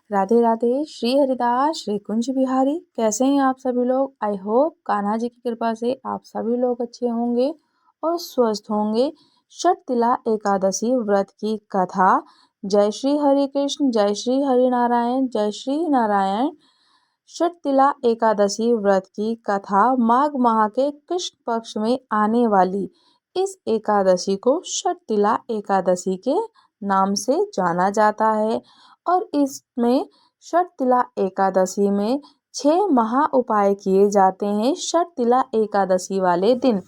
राधे राधे। श्री हरिदास श्री कुंज बिहारी। कैसे हैं आप सभी लोग? आई होप कान्हा जी की कृपा से आप सभी लोग अच्छे होंगे और स्वस्थ होंगे। षटतिला एकादशी व्रत की कथा। जय श्री हरि कृष्ण, जय श्री हरि नारायण, जय श्री नारायण। षटतिला एकादशी व्रत की कथा माघ माह के कृष्ण पक्ष में आने वाली इस एकादशी को षटतिला एकादशी के नाम से जाना जाता है। और इसमें षटतिला एकादशी में 6 महा उपाय किए जाते हैं षटतिला एकादशी वाले दिन।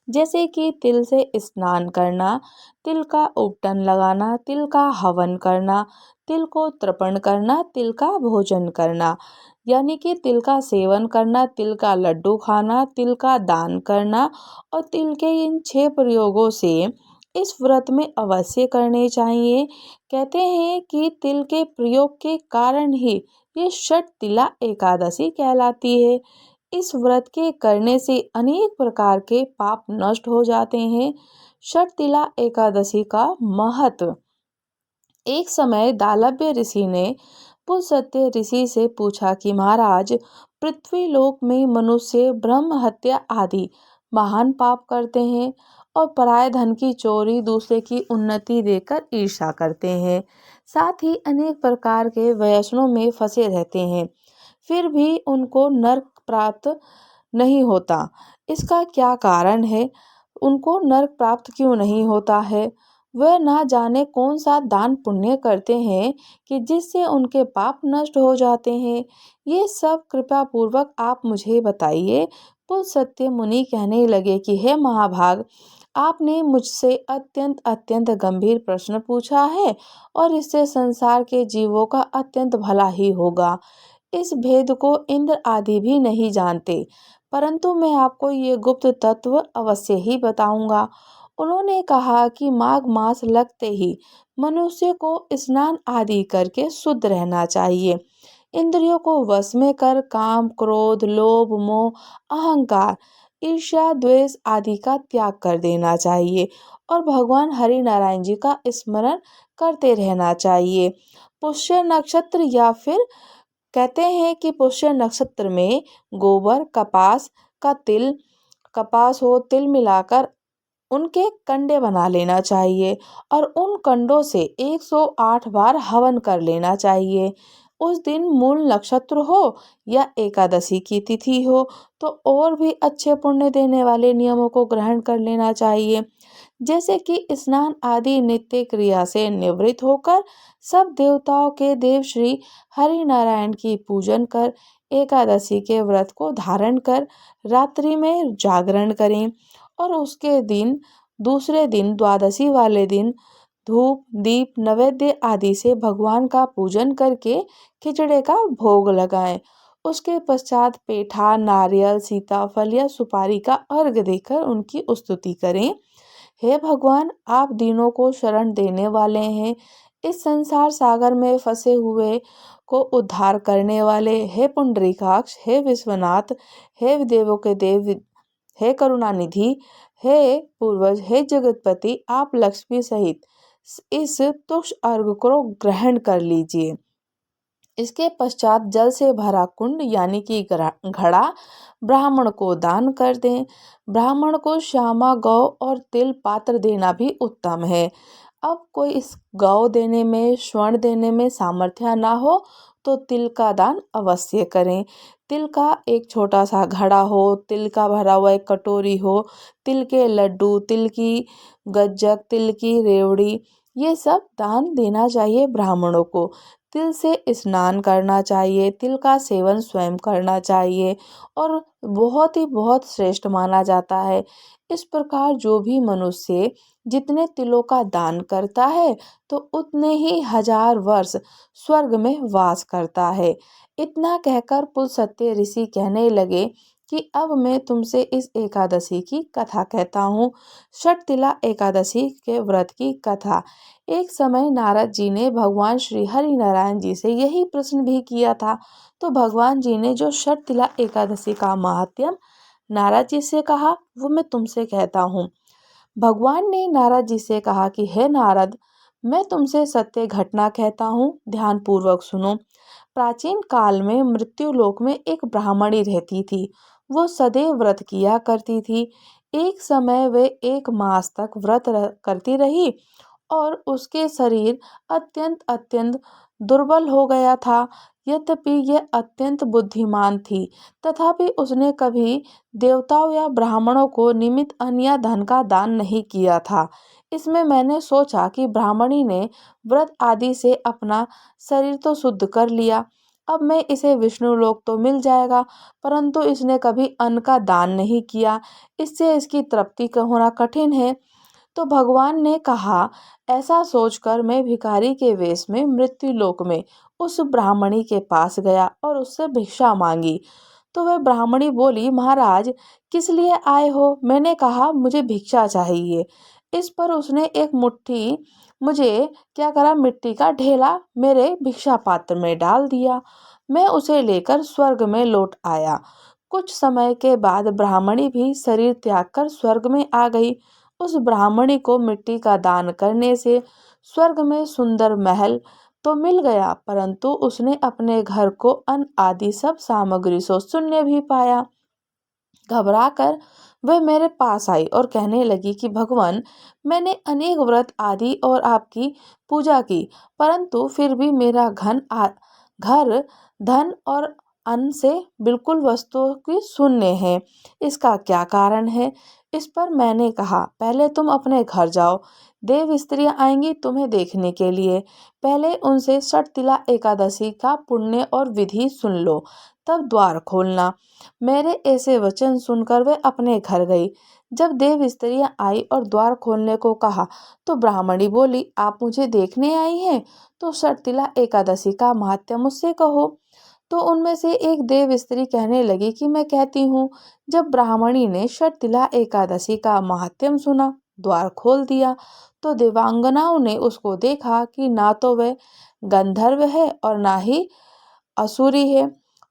जैसे कि तिल से स्नान करना, तिल का उपटन लगाना, तिल का हवन करना, तिल को तर्पण करना, तिल का भोजन करना, यानी कि तिल का सेवन करना, तिल का लड्डू खाना, तिल का दान करना। और तिल के इन 6 प्रयोगों से इस व्रत में अवश्य करने चाहिए। कहते हैं कि तिल के प्रयोग के कारण ही ये षटतिला एकादशी कहलाती है। इस व्रत के करने से अनेक प्रकार के पाप नष्ट हो जाते हैं। षटतिला एकादशी का महत्व। एक समय दालभ्य ऋषि ने पुलस्त्य ऋषि से पूछा कि महाराज, पृथ्वी लोक में मनुष्य ब्रह्म हत्या आदि महान पाप करते हैं और पराये धन की चोरी, दूसरे की उन्नति देकर ईर्ष्या करते हैं, साथ ही अनेक प्रकार के व्यसनों में फंसे रहते हैं, फिर भी उनको नरक प्राप्त नहीं होता। इसका क्या कारण है? उनको नरक प्राप्त क्यों नहीं होता है? वह ना जाने कौन सा दान पुण्य करते हैं कि जिससे उनके पाप नष्ट हो जाते हैं। ये सब कृपा पूर्वक आप मुझे बताइए। पुलस्त्य मुनि कहने लगे कि हे महाभाग, आपने मुझसे अत्यंत अत्यंत गंभीर प्रश्न पूछा है और इससे संसार के जीवों का अत्यंत भला ही होगा। इस भेद को इंद्र आदि भी नहीं जानते, परंतु मैं आपको ये गुप्त तत्व अवश्य ही बताऊंगा। उन्होंने कहा कि माघ मास लगते ही मनुष्य को स्नान आदि करके शुद्ध रहना चाहिए। इंद्रियों को वश में कर काम, क्रोध, लोभ, मोह, अहंकार, ईर्ष्या, द्वेष आदि का त्याग कर देना चाहिए और भगवान हरि नारायण जी का स्मरण करते रहना चाहिए। पुष्य नक्षत्र या फिर कहते हैं कि पुष्य नक्षत्र में गोबर, कपास का तिल, कपास हो तिल मिलाकर उनके कंडे बना लेना चाहिए और उन कंडों से 108 बार हवन कर लेना चाहिए। उस दिन मूल नक्षत्र हो या एकादशी की तिथि हो तो और भी अच्छे पुण्य देने वाले नियमों को ग्रहण कर लेना चाहिए। जैसे कि स्नान आदि नित्य क्रिया से निवृत्त होकर सब देवताओं के देव श्री हरि नारायण की पूजन कर एकादशी के व्रत को धारण कर रात्रि में जागरण करें और उसके दिन दूसरे दिन द्वादशी वाले दिन धूप, दीप, नैवेद्य आदि से भगवान का पूजन करके खिचड़े का भोग लगाएं। उसके पश्चात पेठा, नारियल, सीताफल या सुपारी का अर्घ्य देकर उनकी स्तुति करें। हे भगवान, आप दीनों को शरण देने वाले हैं। इस संसार सागर में फंसे हुए को उद्धार करने वाले हे पुंडरीकाक्ष, हे विश्वनाथ, हे देवों के देव, हे करुणानिधि, हे पूर्वज, हे जगतपति, आप लक्ष्मी सहित इस तुक्ष अर्घ को ग्रहण कर लीजिए। इसके पश्चात जल से भरा कुंड यानी कि घड़ा ब्राह्मण को दान कर दें। ब्राह्मण को श्यामा गौ और तिल पात्र देना भी उत्तम है। अब कोई इस गौ देने में, स्वर्ण देने में सामर्थ्य ना हो तो तिल का दान अवश्य करें। तिल का एक छोटा सा घड़ा हो, तिल का भरा हुआ एक कटोरी हो, तिल के लड्डू, तिल की गज्जक, तिल की रेवड़ी, ये सब दान देना चाहिए ब्राह्मणों को। तिल से स्नान करना चाहिए, तिल का सेवन स्वयं करना चाहिए और बहुत श्रेष्ठ माना जाता है। इस प्रकार जो भी मनुष्य जितने तिलों का दान करता है तो उतने ही 1000 वर्ष स्वर्ग में वास करता है। इतना कहकर पुलस्त्य ऋषि कहने लगे कि अब मैं तुमसे इस एकादशी की कथा कहता हूँ। षटतिला एकादशी के व्रत की कथा। एक समय नारद जी ने भगवान श्री हरि नारायण जी से यही प्रश्न भी किया था। तो भगवान जी ने जो षटतिला एकादशी का महात्म्य नारद जी से कहा वो मैं तुमसे कहता हूँ। भगवान ने नारद जी से कहा कि हे नारद, मैं तुमसे सत्य घटना कहता हूँ, ध्यान पूर्वक सुनो। प्राचीन काल में मृत्युलोक में एक ब्राह्मणी रहती थी। वो सदैव व्रत किया करती थी। एक समय वे 1 मास तक व्रत करती रही और उसके शरीर अत्यंत अत्यंत दुर्बल हो गया था। यद्यपि यह अत्यंत बुद्धिमान थी, तथापि उसने कभी देवताओं या ब्राह्मणों को निमित्त अन्न या धन का दान नहीं किया था। इसमें मैंने सोचा कि ब्राह्मणी ने व्रत आदि से अपना शरीर तो शुद्ध कर लिया, अब मैं इसे विष्णु लोक तो मिल जाएगा, परंतु इसने कभी अन्न का दान नहीं किया, इससे इसकी तृप्ति का होना कठिन है। तो भगवान ने कहा, ऐसा सोचकर मैं भिखारी के वेश में मृत्यु लोक में उस ब्राह्मणी के पास गया और उससे भिक्षा मांगी। तो वह ब्राह्मणी बोली, महाराज किस लिए आए हो? मैंने कहा, मुझे भिक्षा चाहिए। इस पर उसने एक मुट्ठी मुझे क्या करा, मिट्टी का ढेला मेरे भिक्षा पात्र में डाल दिया। मैं उसे लेकर स्वर्ग में लौट आया। कुछ समय के बाद ब्राह्मणी भी शरीर त्याग कर स्वर्ग में आ गई। उस ब्राह्मणी को मिट्टी का दान करने से स्वर्ग में सुंदर महल तो मिल गया, परंतु उसने अपने घर को अन्न आदि सब सामग्री से शून्य भी पाया। घबराकर वह मेरे पास आई और कहने लगी कि भगवान, मैंने अनेक व्रत आदि और आपकी पूजा की, परंतु फिर भी मेरा घर धन और अन्न से बिल्कुल वस्तुओं की शून्य है। इसका क्या कारण है? इस पर मैंने कहा, पहले तुम अपने घर जाओ, देव स्त्रियां आएंगी तुम्हें देखने के लिए। पहले उनसे षटतिला एकादशी का पुण्य और विधि सुन लो, तब द्वार खोलना। मेरे ऐसे वचन सुनकर वे अपने घर गई। जब देव स्त्रियां आई और द्वार खोलने को कहा, तो ब्राह्मणी बोली, आप मुझे देखने आई हैं, तो षटतिला एकादशी का महात्म्य मुझसे कहो। तो उनमें से एक देव स्त्री कहने लगी कि मैं कहती हूँ। जब ब्राह्मणी ने षटतिला एकादशी का महात्म्य सुना, द्वार खोल दिया, तो देवांगनाओं ने उसको देखा कि ना तो वह गंधर्व है और ना ही असुरी है,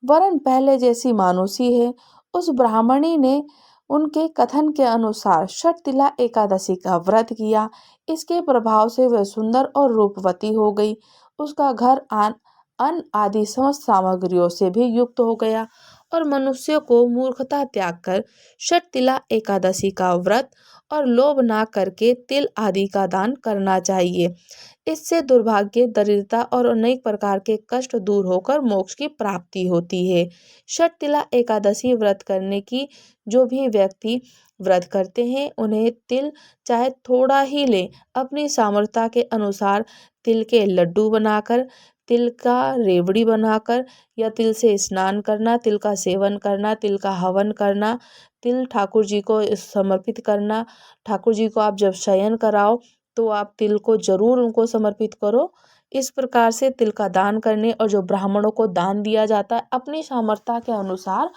वरन पहले जैसी मानुषी है। उस ब्राह्मणी ने उनके कथन के अनुसार षटतिला एकादशी का व्रत किया। इसके प्रभाव से वह सुंदर और रूपवती हो गई। उसका घर अन्न आदि समस्त सामग्रियों से भी युक्त हो गया और मनुष्य को मूर्खता त्याग कर षटतिला एकादशी का व्रत और लोभ ना करके तिल आदि का दान करना चाहिए। इससे दुर्भाग्य, दरिद्रता और अनेक प्रकार के कष्ट दूर होकर मोक्ष की प्राप्ति होती है। षटतिला एकादशी व्रत करने की जो भी व्यक्ति व्रत करते हैं, उन्हें तिल चाहे थोड़ा ही लें, अपनी सामर्थ्य के अनुसार तिल के लड्डू बनाकर, तिल का रेवड़ी बनाकर या तिल से स्नान करना, तिल का सेवन करना, तिल का हवन करना, तिल ठाकुर जी को समर्पित करना। ठाकुर जी को आप जब शयन कराओ तो आप तिल को जरूर उनको समर्पित करो। इस प्रकार से तिल का दान करने और जो ब्राह्मणों को दान दिया जाता है, अपनी सामर्थ्य के अनुसार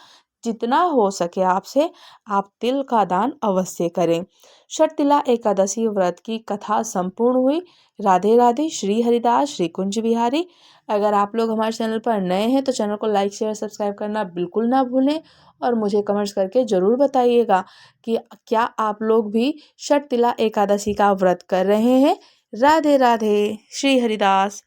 जितना हो सके आपसे, आप तिल का दान अवश्य करें। षटतिला एकादशी व्रत की कथा संपूर्ण हुई। राधे राधे। श्री हरिदास, श्री कुंज बिहारी। अगर आप लोग हमारे चैनल पर नए हैं तो चैनल को लाइक शेयर सब्सक्राइब करना बिल्कुल ना भूलें और मुझे कमेंट्स करके ज़रूर बताइएगा कि क्या आप लोग भी षटतिला एकादशी का व्रत कर रहे हैं। राधे राधे। श्री हरिदास।